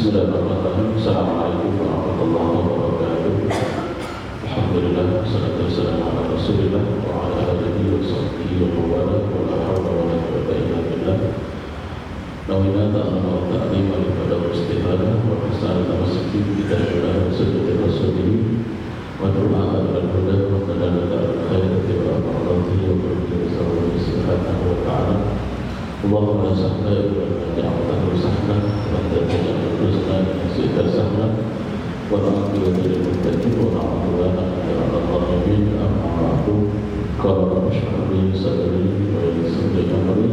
Bismillahirrahmanirrahim. Assalamualaikum warahmatullahi wabarakatuh. Alhamdulillah, wassalatu wassalamu ala Rasulillah wa ala alihi wa sahbihi wa mawala wa la hawla wa la quwwata illa billah. Nawina ta'ala wa ta'lim al-ibadah wa istihadah wa hasanah tawassuki kita ila sunnati rasulih wa du'a al-huda wa dalalata al-khairati wa amrati wa kulli sawabin subhanahu wa ta'ala. Allahumma la sahla illa ma ja'altahu sahlan wa anta taj'alul husna idza syi'ta sahlan wa al-aqibatu lil muttaqin wa la 'udwana illa 'alal zalimin. Amma ba'du. Qala rabbi shrah li sadri wa yassir li amri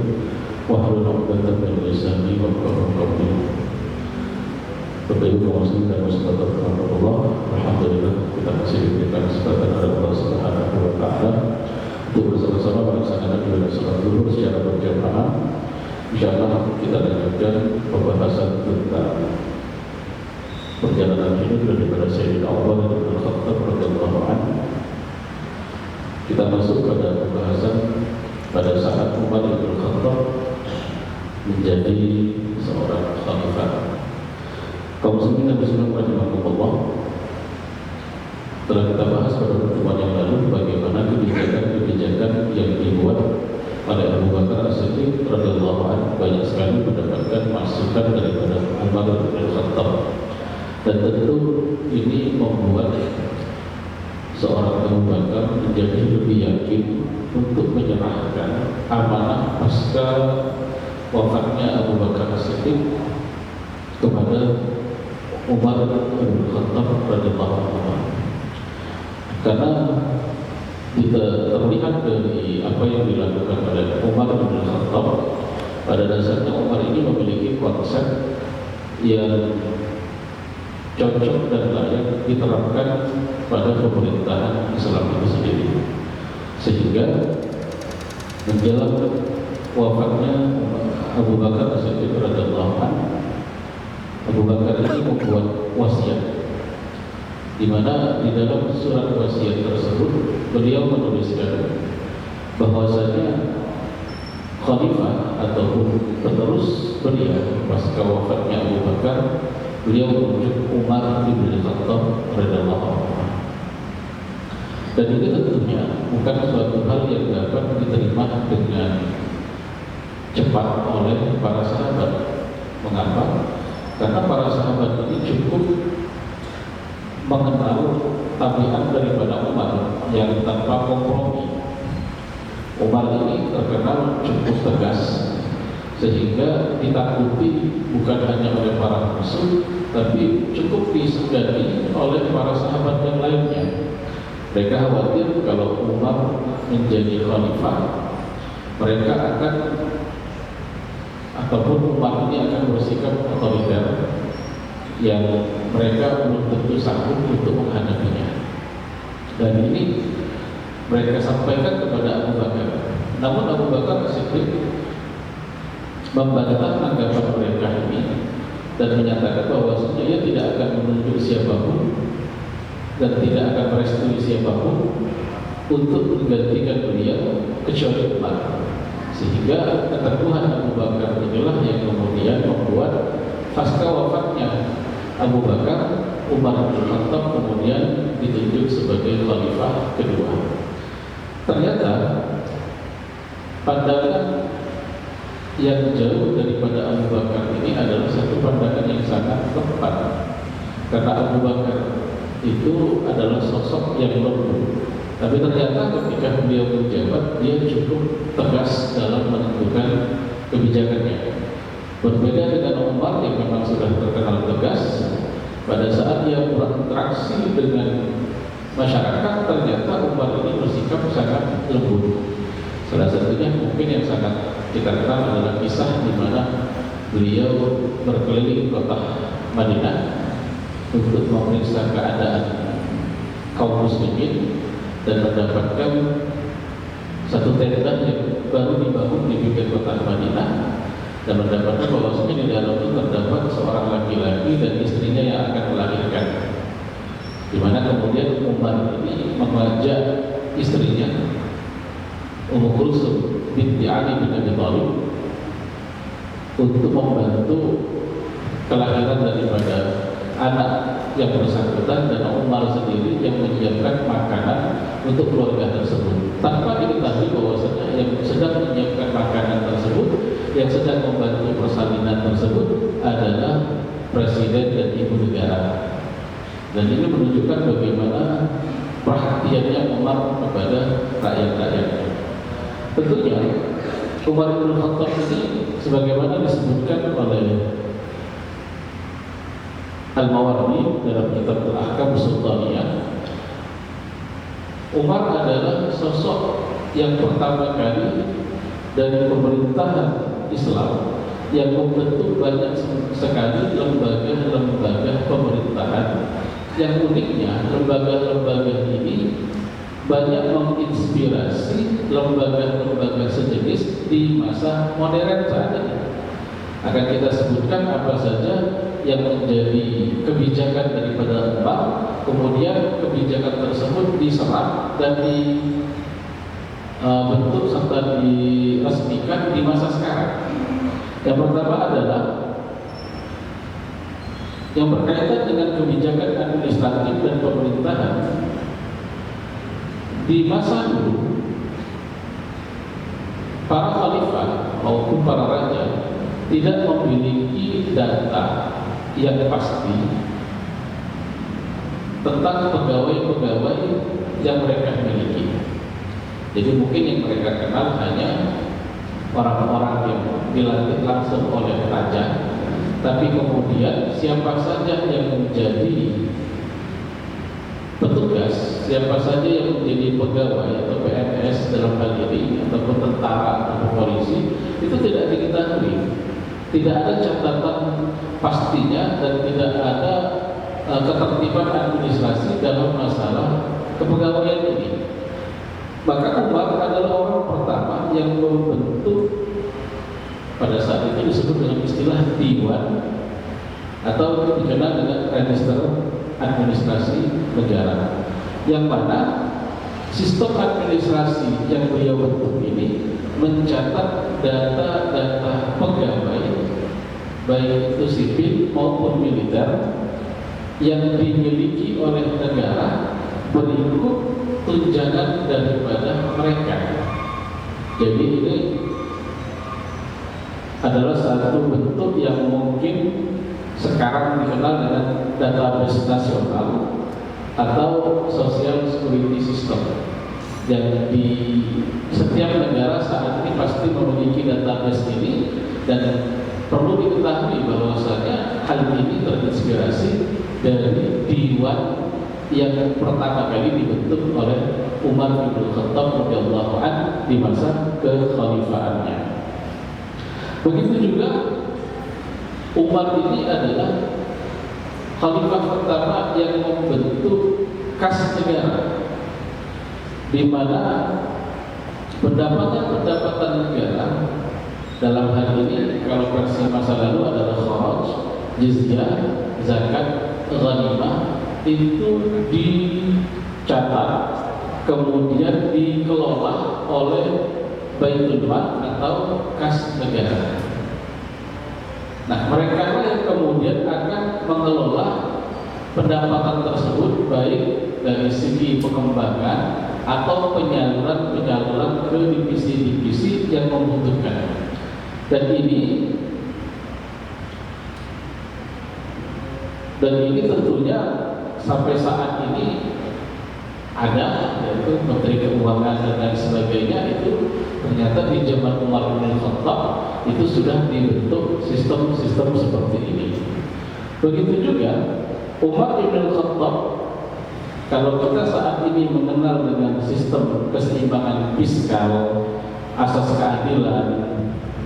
wahlul 'uqdatam min lisani yafqahu qawli. Bapak Ibu muslimin dan muslimat rahmatullah, alhamdulillah kita masih diberikan kesempatan oleh Allah Subhanahu wa taala untuk bersama-sama melaksanakan ibadah salat zuhur secara berjamaah. Insyaallah kita lanjutkan pembahasan tentang perjalanan hidup daripada Sayyidina Umar bin Khattab radhiyallahu anhu. Kita masuk pada pembahasan pada saat Umar bin Khattab menjadi seorang khalifah. Kaum muslimin dan muslimat rahimakumullah, telah kita bahas pada pertemuan yang lalu bagaimana kebijakan yang dibuat oleh Abu Bakar As-Siddiq radhiyallahu anhu banyak sekali mendapatkan masukan daripada Umar bin Khattab, dan tentu ini membuat seorang Abu Bakar menjadi lebih yakin untuk menyerahkan amanah pasca wafatnya Abu Bakar As-Siddiq kepada Umar bin Khattab radhiyallahu anhu. Karena kita terlihat dari apa yang dilakukan oleh Umar bin Khattab, pada dasarnya Umar ini memiliki konsep yang cocok dan layak diterapkan pada pemerintahan Islam itu sendiri, sehingga menjelang wafatnya Abu Bakar As-Siddiq radhiyallahu anhu, Abu Bakar ini membuat wasiat, di mana di dalam surat wasiat tersebut beliau menuliskan bahwasanya khalifah ataupun penerus beliau pasca wafatnya Abu Bakar, beliau menunjuk Umar bin Khattab radhiyallahu anhu. Dan itu tentunya bukan suatu hal yang dapat diterima dengan cepat oleh para sahabat. Mengapa? Karena para sahabat ini cukup mengenal tabiat daripada Umar yang tanpa kompromi. Umar ini terkenal cukup tegas, sehingga ditakuti bukan hanya oleh para musuh, tapi cukup disegani oleh para sahabat yang lainnya. Mereka khawatir kalau Umar menjadi khalifah, mereka akan ataupun Umar ini akan bersikap otoriter yang mereka belum tentu sanggup untuk menghadapinya. Dan ini mereka sampaikan kepada Abu Bakar. Namun Abu Bakar As-Siddiq membantah anggapan mereka ini dan menyatakan bahwasanya ia tidak akan menunjuk siapapun dan tidak akan merestui siapapun untuk menggantikan beliau kecuali Umar. Sehingga keteguhan Abu Bakar inilah yang kemudian membuat pasca wafatnya Abu Bakar, Umar bin Khattab kemudian ditunjuk sebagai khalifah kedua. Ternyata pandangan yang jauh daripada Abu Bakar ini adalah satu pandangan yang sangat tepat, karena Abu Bakar itu adalah sosok yang lembut, tapi ternyata ketika beliau menjabat, dia cukup tegas dalam menentukan kebijakannya. Berbeda dengan Umar yang memang sudah terkenal tegas, pada saat dia berinteraksi dengan masyarakat, ternyata Umar ini bersikap sangat lembut. Salah satunya mungkin yang sangat kita kenal adalah kisah di mana beliau berkeliling kota Madinah untuk memeriksa keadaan kaum muslimin dan mendapatkan satu tenda yang baru dibangun di pinggir kota Madinah, dan mendapatkan bahwasanya di dalam itu terdapat seorang laki-laki dan istrinya yang akan melahirkan. Di mana kemudian Umar ini mengajak istrinya Ummu Kulsum binti Ali bin Abi Thalib untuk membantu kelahiran daripada anak yang bersangkutan, dan Umar sendiri yang menyiapkan makanan untuk keluarga tersebut tanpa diketahui bahwasanya yang sedang menyiapkan makanan tersebut, yang sedang membantu persalinan tersebut adalah presiden dan ibu negara. Dan ini menunjukkan bagaimana perhatiannya Umar kepada rakyat-rakyatnya. Tentunya Umar bin Khattab ini sebagaimana disebutkan oleh Al-Mawardi dalam kitab Al-Ahkam Sultaniyah, Umar adalah sosok yang pertama kali dari pemerintahan Islam yang membentuk banyak sekali lembaga-lembaga pemerintahan. Yang uniknya, lembaga-lembaga ini banyak menginspirasi lembaga-lembaga sejenis di masa modern saat ini. Akan kita sebutkan apa saja yang menjadi kebijakan daripada Umar, kemudian kebijakan tersebut diserap dan dibentuk serta diresmikan di masa sekarang. Yang pertama adalah yang berkaitan dengan kebijakan administratif dan pemerintahan. Di masa dulu, para khalifah maupun para raja tidak memiliki data yang pasti tentang pegawai-pegawai yang mereka miliki. Jadi mungkin yang mereka kenal hanya orang-orang yang dilantik langsung oleh raja, tapi kemudian siapa saja yang menjadi petugas, siapa saja yang menjadi pegawai atau PNS dalam hal ini, ataupun tentara atau polisi, itu tidak diketahui. Tidak ada catatan pastinya dan tidak ada ketertiban administrasi dalam masalah kepegawaian ini. Maka Umar adalah orang pertama yang membentuk, pada saat itu disebut dengan istilah Diwan atau dikenal dengan Register Administrasi Negara, yang mana sistem administrasi yang beliau bentuk ini mencatat data-data pegawai baik itu sipil maupun militer yang dimiliki oleh negara berikut tunjangan daripada mereka. Jadi ini adalah satu bentuk yang mungkin sekarang dikenal dengan database nasional atau social security system, yang di setiap negara saat ini pasti memiliki database ini. Dan perlu diketahui bahwasanya hal ini terinspirasi dari Diwan yang pertama kali dibentuk oleh Umar bin Khattab radhiyallahu anhu di masa kekhalifaannya. Begitu juga Umar ini adalah khalifah pertama yang membentuk kas negara, di mana pendapatan negara dalam hal ini kalau versi masa lalu adalah kharaj, jizyah, zakat, ghanimah, itu dicatat kemudian dikelola oleh Baitul Mal atau kas negara. Nah, mereka yang kemudian akan mengelola pendapatan tersebut baik dari segi pengembangan atau penyaluran ke divisi-divisi yang membutuhkan. Dan ini tentunya sampai saat ini ada, yaitu Menteri Keuangan dan lain sebagainya, itu ternyata di zaman Umar bin Khattab itu sudah dibentuk sistem-sistem seperti ini. Begitu juga Umar bin Khattab, kalau kita saat ini mengenal dengan sistem keseimbangan fiskal, asas keadilan,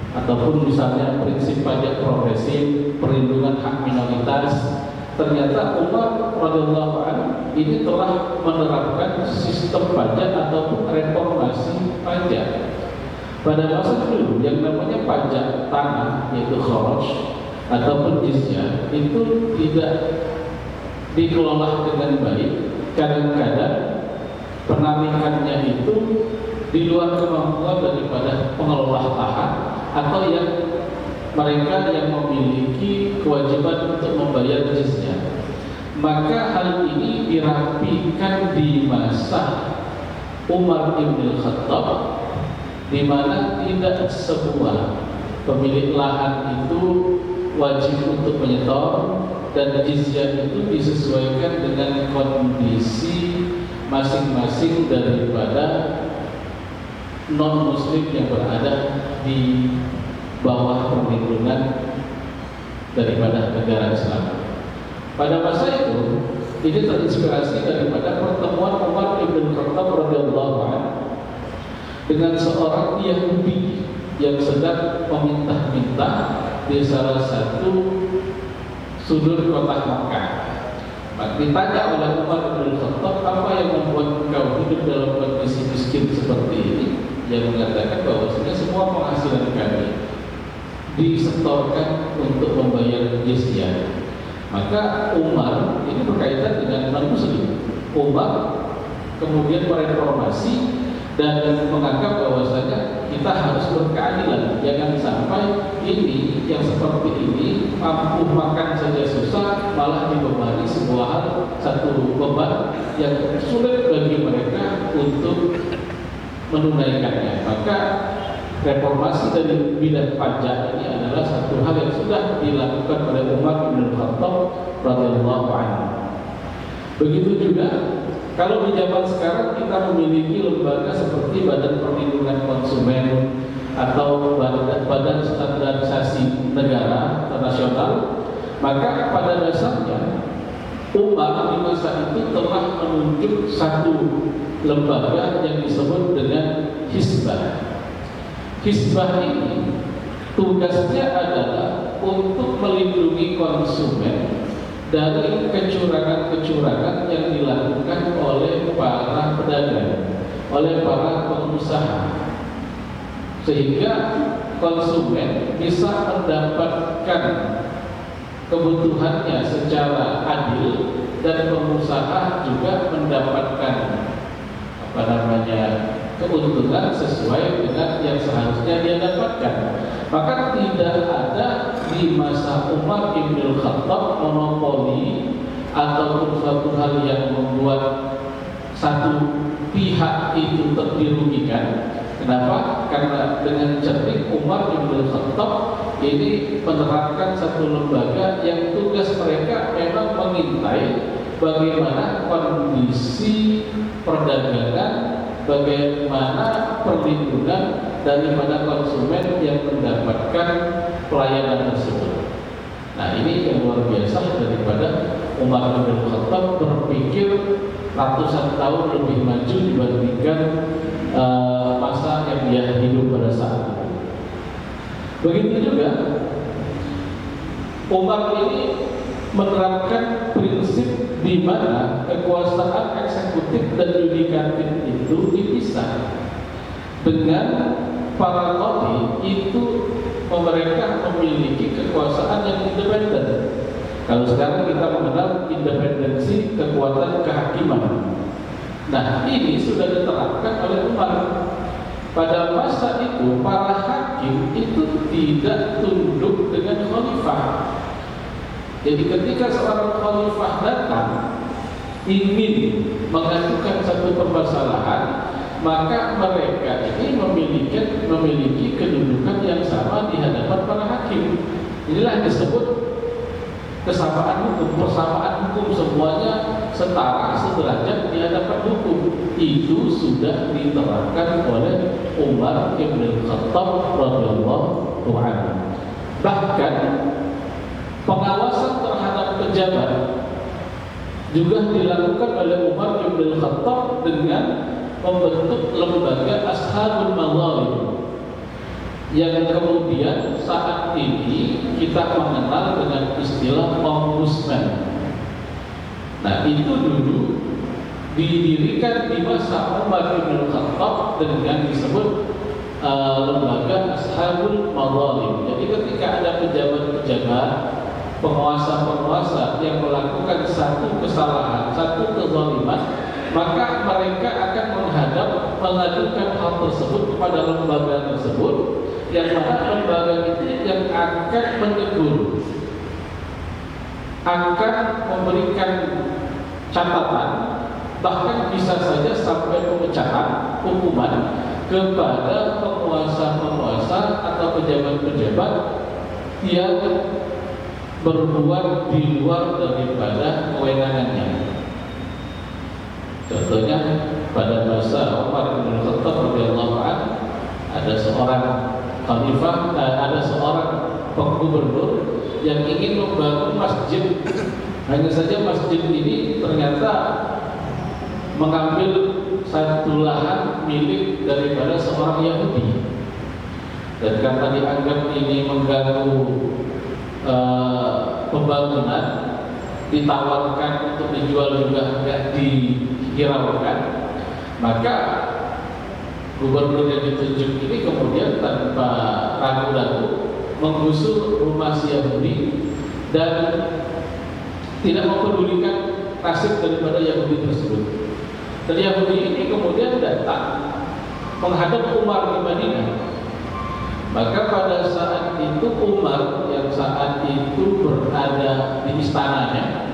ataupun misalnya prinsip pajak progresif, perlindungan hak minoritas, ternyata Umar radhiyallahu anhu ini telah menerapkan sistem pajak ataupun reformasi pajak. Pada masa dulu yang namanya pajak tanah, yaitu kharaj ataupun jizyah, itu tidak dikelola dengan baik. Kadang-kadang penarikannya itu di luar kemampuan daripada pengelola lahan atau yang mereka yang memiliki kewajiban untuk membayar jizyah. Maka hal ini dirapikan di masa Umar bin Khattab, di mana tidak semua pemilik lahan itu wajib untuk menyetor, dan jizyah itu disesuaikan dengan kondisi masing-masing daripada non-muslim yang berada di bawah perlindungan daripada negara Islam. Pada masa itu, ini terinspirasi daripada pertemuan Umar bin Khattab radhiyallahu anhu dengan seorang Yahudi yang sedang meminta-minta di salah satu sudut kota Makkah. Ditanya oleh Umar bin Khattab, apa yang membuat kau hidup dalam kondisi miskin seperti ini? Yang mengatakan bahwasanya semua penghasilan kami disetorkan untuk membayar jizyah. Maka Umar, ini berkaitan dengan non-muslim, Umar kemudian mereformasi dan menganggap bahwasanya kita harus berkeadilan. Jangan sampai ini yang seperti ini mampu makan saja susah, malah dibebani sebuah hal, satu beban yang sulit bagi mereka untuk menunaikannya. Maka reformasi dari bidang pajak ini adalah satu hal yang sudah dilakukan oleh Umar bin Khattab radhiyallahu anhu. Begitu juga kalau di zaman sekarang kita memiliki lembaga seperti Badan Perlindungan Konsumen atau Badan Standarisasi Negara Nasional, maka pada dasarnya Umar di masa itu telah menunjuk satu lembaga yang disebut dengan Hizbah. Hizbah ini tugasnya adalah untuk melindungi konsumen dari kecurangan-kecurangan yang dilakukan oleh para pedagang, oleh para pengusaha, sehingga konsumen bisa mendapatkan kebutuhannya secara adil dan pengusaha juga mendapatkan keuntungan sesuai dengan yang seharusnya dia dapatkan. Maka tidak ada di masa Umar bin Khattab monopoli ataupun suatu hal yang membuat satu pihak itu dirugikan. Kenapa? Karena dengan cerdik Umar bin Khattab ini menerapkan satu lembaga yang tugas mereka memang mengintai bagaimana kondisi perdagangan, bagaimana perlindungan daripada konsumen yang mendapatkan pelayanan tersebut. Nah, ini yang luar biasa daripada Umar bin Khattab berpikir ratusan tahun lebih maju dibandingkan masa yang dia hidup pada saat itu. Begitu juga Umar ini menerapkan prinsip di mana kekuasaan eksekutif dan yudikatif itu dipisah. Dengan para qadhi itu mereka memiliki kekuasaan yang independen. Kalau sekarang kita mengenal independensi kekuatan kehakiman. Nah, ini sudah diterapkan oleh Umar. Pada masa itu para hakim itu tidak tunduk dengan khalifah. Jadi ketika seorang khalifah datang ingin mengajukan satu permasalahan, maka mereka ini memiliki kedudukan yang sama di hadapan para hakim. Inilah yang disebut kesamaan hukum, persamaan hukum, semuanya setara, sederajat di hadapan hukum. Itu sudah diterapkan oleh Umar bin Khattab radhiyallahu anhu. Bahkan pengawasan terhadap pejabat juga dilakukan oleh Umar bin Khattab dengan membentuk lembaga Ashabul Mazalim yang kemudian saat ini kita mengenal dengan istilah ombudsman. Nah, itu dulu didirikan di masa Umar bin Khattab dengan disebut lembaga Ashabul Mazalim. Jadi ketika ada pejabat-pejabat, penguasa-penguasa yang melakukan satu kesalahan, satu kezaliman, maka mereka akan mengajukan hal tersebut kepada lembaga tersebut, yang mana lembaga itu yang akan menegur akan memberikan catatan, bahkan bisa saja sampai pemecatan, hukuman kepada penguasa-penguasa atau pejabat-pejabat yang berbuat di luar daripada kewenangannya. Contohnya pada masa Umar bin Khattab radhiyallahu anhu, ada seorang khalifah, ada seorang gubernur yang ingin membangun masjid. Hanya saja masjid ini ternyata mengambil satu lahan milik daripada seorang Yahudi, dan karena dianggap ini mengganggu pembangunan, ditawarkan untuk dijual juga tidak dihiraukan, maka gubernur yang ditunjuk ini kemudian tanpa ragu-ragu menggusur rumah si Yahudi dan tidak mempedulikan nasib daripada Yahudi tersebut. Dan Yahudi ini kemudian datang menghadap Umar di Madinah. Maka pada saat itu Umar yang saat itu berada di istananya,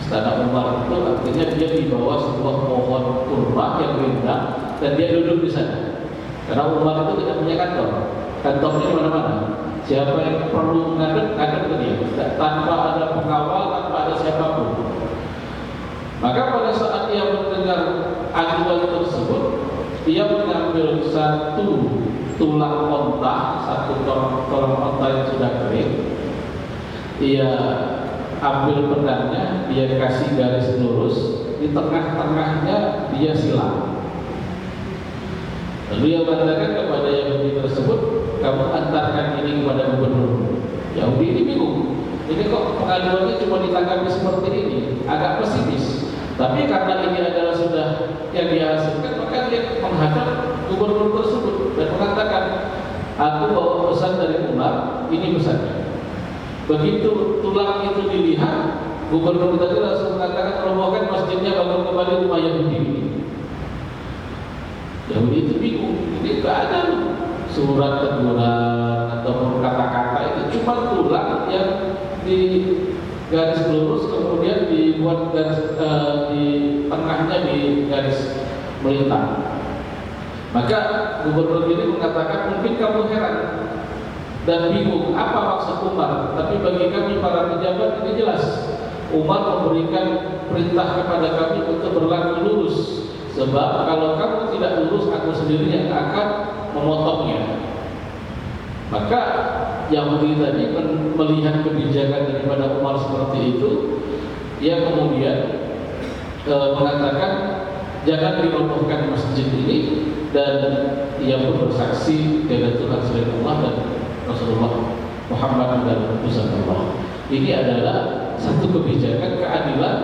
istana Umar itu artinya dia di bawah sebuah pohon kurma yang rindang dan dia duduk di sana. Karena Umar itu tidak punya kantor, kantornya di mana-mana. Siapa yang perlu ngadep ke dia, tanpa ada pengawal, tanpa ada siapapun. Maka pada saat dia mendengar aduan tersebut, dia mengambil satu tulang onta, satu tulang onta yang sudah kering. Dia ambil pedangnya, dia kasih garis lurus, di tengah-tengahnya dia silang. Lalu dia mengatakan kepada Yahudi tersebut, kamu antarkan ini kepada gubernur. Yahudi ini bingung, ini kok pengaduannya cuma ditanggapi seperti ini, agak pesimis. Tapi karena ini adalah sudah yang dihasilkan, maka dia menghadap gubernur tersebut dan mengatakan, aku bawa pesan dari Umar, ini pesannya. Begitu tulang itu dilihat, gubernur tadi langsung mengatakan, robohkan masjidnya, bangun kembali rumah Yahudi ini. Yahudi itu bingung, ini tidak ada surat teguran ataupun kata-kata, itu cuma tulang yang di garis lurus kemudian dibuat garis di tengahnya di garis melintang. Maka gubernur ini mengatakan, mungkin kamu heran dan bingung apa maksud Umar, tapi bagi kami para pejabat ini jelas. Umar memberikan perintah kepada kami untuk berlaku lurus, sebab kalau kamu tidak lurus, aku sendiri yang akan memotongnya. Maka Yahudi tadi melihat kebijakan daripada Umar seperti itu, ia kemudian mengatakan jangan dirobohkan masjid ini, dan ia pun bersaksi tiada Tuhan selain Allah dan Rasulullah Muhammad dan utusan Allah. Ini adalah satu kebijakan keadilan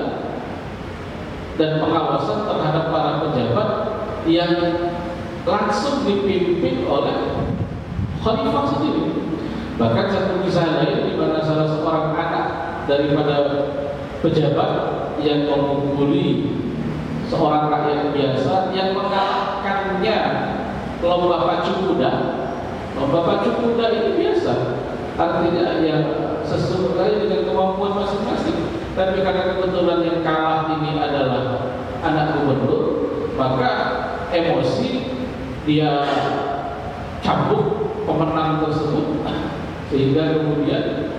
dan pengawasan terhadap para pejabat yang langsung dipimpin oleh khalifah sendiri. Bahkan satu kisah lain di mana salah seorang anak daripada pejabat yang memukuli seorang rakyat biasa yang mengalahkannya lomba pacu kuda. Lomba pacu kuda ini biasa, artinya ya sesuai dengan kemampuan masing-masing. Tapi karena kebetulan yang kalah ini adalah anak gubernur, maka emosi dia cambuk pemenang tersebut, sehingga kemudian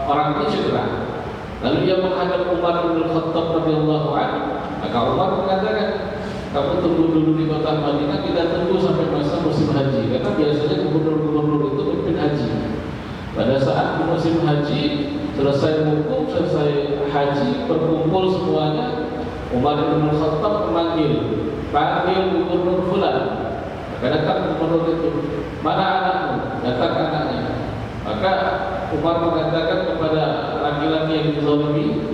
orang ini cedera. Lalu dia menghadap Umar bin Khattab radhiyallahu anhu. Maka Umar mengatakan, kamu tunggu dulu di kota Madinah, kita tunggu sampai masa musim haji. Karena biasanya gubernur-gubernur itu memimpin haji. Pada saat musim haji, selesai wukuf, selesai haji, berkumpul semuanya, Umar bin Khattab panggil gubernur fulan. Maka datang gubernur itu, mana anakmu? Datang anaknya. Maka Umar mengatakan kepada laki-laki yang dizalimi,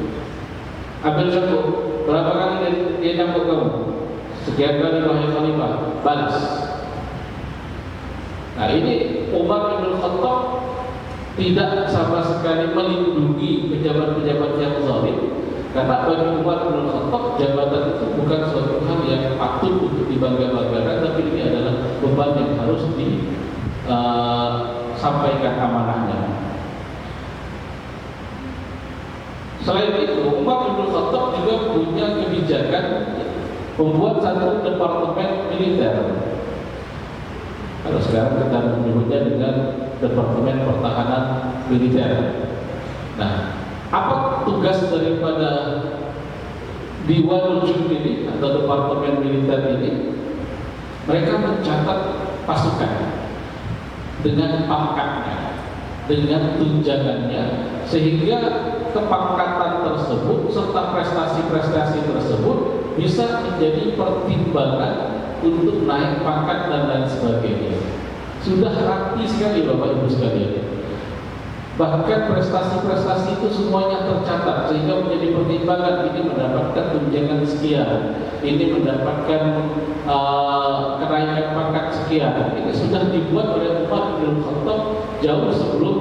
ambil cambuk. Berapa kali dia cambuk kamu? Sekian kali wahai khalifah, balas. Nah ini Umar bin Khattab tidak sama sekali melindungi pejabat-pejabat yang zalim, karena bagi Umar bin Khattab jabatan itu bukan suatu hal yang patut untuk dibangga-banggakan, tapi ini adalah beban yang harus disampaikan amanahnya. punya kebijakan membuat satu departemen militer. Kalau sekarang kita menyebutnya dengan Departemen Pertahanan Militer. Nah, apa tugas daripada Diwanul Jund ini atau Departemen Militer ini? Mereka mencatat pasukan dengan pangkatnya, dengan tunjangannya, sehingga kepangkatan tersebut serta prestasi-prestasi tersebut bisa menjadi pertimbangan untuk naik pangkat dan lain sebagainya. Sudah rapi sekali Bapak Ibu sekalian. Bahkan prestasi-prestasi itu semuanya tercatat sehingga menjadi pertimbangan. Ini mendapatkan tunjangan sekian, ini mendapatkan kenaikan pangkat sekian. Ini sudah dibuat oleh Umar bin Khattab jauh sebelum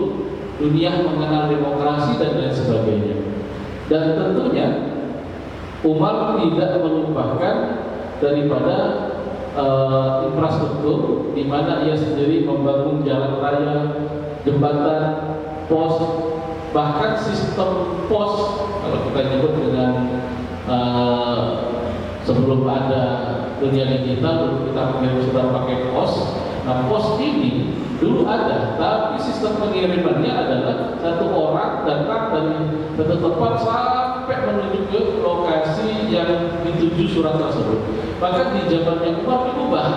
dunia mengenal demokrasi dan lain sebagainya. Dan tentunya Umar tidak melupakan daripada infrastruktur, di mana ia sendiri membangun jalan raya, jembatan, pos, bahkan sistem pos. Kalau kita nyebut dengan sebelum ada dunia digital, kita mengirim surat pakai pos. Nah, pos ini dulu ada, tapi sistem pengirimannya adalah satu orang datang dari satu tempat sampai menuju ke lokasi yang dituju surat tersebut. Bahkan di zamannya Umar diubah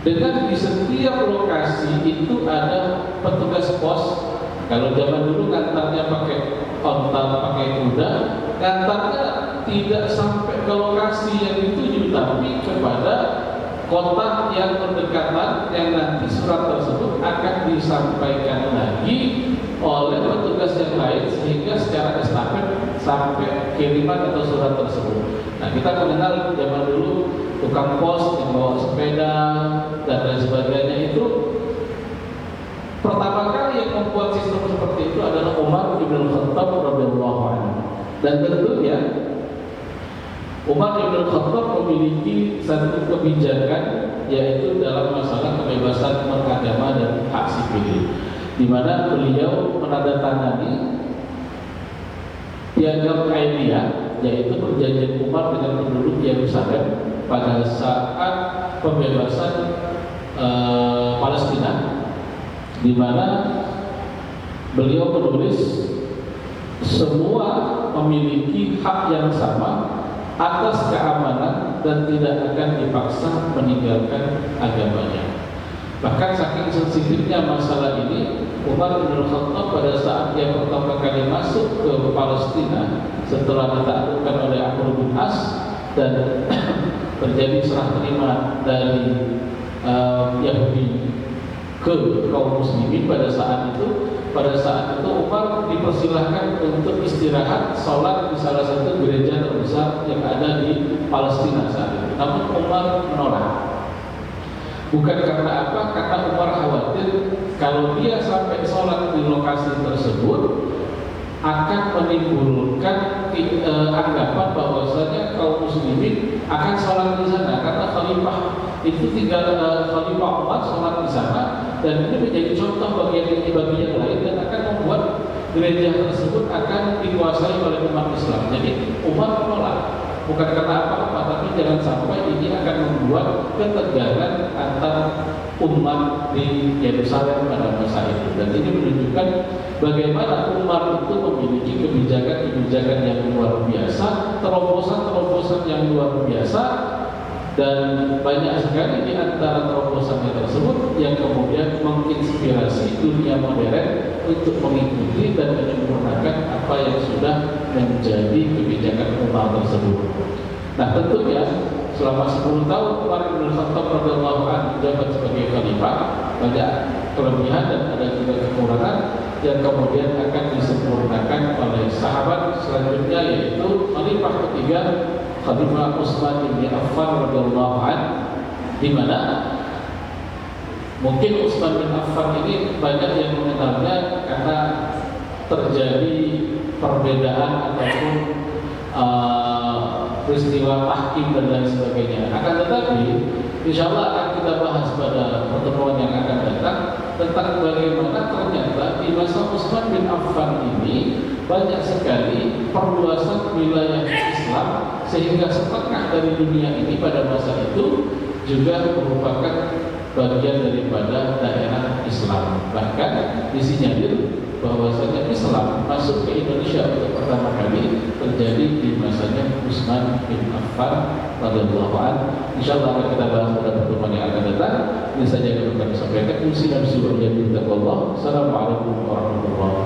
dengan di setiap lokasi itu ada petugas pos. Kalau zaman dulu ngantarnya pakai onta, pakai kuda, ngantarnya tidak sampai ke lokasi yang dituju, tapi kepada kota yang berdekatan, yang nanti surat tersebut akan disampaikan lagi oleh petugas yang lain sehingga secara estafet sampai kiriman atau surat tersebut. Nah, kita mengenal zaman dulu tukang pos yang bawa sepeda dan lain sebagainya. Itu pertama kali yang membuat sistem seperti itu adalah Umar bin Khattab radhiyallahu anhu. Dan tentunya Umar bin Khattab memiliki satu kebijakan, yaitu dalam masalah kebebasan beragama dan hak sipil, di mana beliau menandatangani Piagam Aidiyah, yaitu perjanjian Umar dengan penduduk Yerusalem pada saat pembebasan Palestina, di mana beliau menulis semua memiliki hak yang sama atas keamanan dan tidak akan dipaksa meninggalkan agamanya. Bahkan saking sensitifnya masalah ini, Umar bin Khattab pada saat dia pertama kali masuk ke Palestina setelah ditaklukkan oleh Amr bin As dan terjadi serah terima dari Yahudi ke kaum muslimin pada saat itu. Pada saat itu Umar dipersilahkan untuk istirahat sholat di salah satu gereja terbesar yang ada di Palestina saat itu. Namun Umar menolak. Bukan karena apa? Karena Umar khawatir kalau dia sampai sholat di lokasi tersebut akan menimbulkan anggapan bahwasanya kaum muslimin akan sholat di sana, karena khalifah itu tinggal Khalifah Umar sholat di sana, dan ini menjadi contoh bagi yang lain dan akan membuat gereja tersebut akan dikuasai oleh umat Islam. Jadi Umar menolak, bukan karena apa-apa, tapi jangan sampai ini akan membuat ketegangan antar umat di Yerusalem pada masa itu. Dan ini menunjukkan bagaimana Umar itu memiliki kebijakan-kebijakan yang luar biasa, terobosan-terobosan yang luar biasa, dan banyak sekali di antara terobosannya tersebut yang kemudian menginspirasi dunia modern untuk mengikuti dan menyempurnakan apa yang sudah menjadi kebijakan Umar tersebut. Nah, tentunya selama 10 tahun Umar bin Khattab radhiyallahu anhu menjabat sebagai khalifah, banyak kelebihan dan ada juga kekurangan yang kemudian akan disempurnakan oleh sahabat selanjutnya, yaitu khalifah ketiga, Khalifah Utsman bin Affan radhiyallahu anhu, di mana mungkin Utsman bin Affan ini banyak yang mengenalnya karena terjadi perbedaan ataupun peristiwa tahkim dan lain sebagainya. Akan tetapi, insya Allah akan kita bahas pada pertemuan yang akan datang tentang bagaimana ternyata di masa Utsman bin Affan ini banyak sekali perluasan wilayah Islam sehingga setengah dari dunia ini pada masa itu juga merupakan bagian daripada daerah Islam. Bahkan disinyalir bahwasanya Islam masuk ke Indonesia untuk pertama kali terjadi di masanya Utsman bin Affan radhiyallahu anhu. Insyaallah akan kita bahas pada pertemuan yang akan datang. Ini saja yang kami sampaikan. Assalamualaikum warahmatullahi wabarakatuh.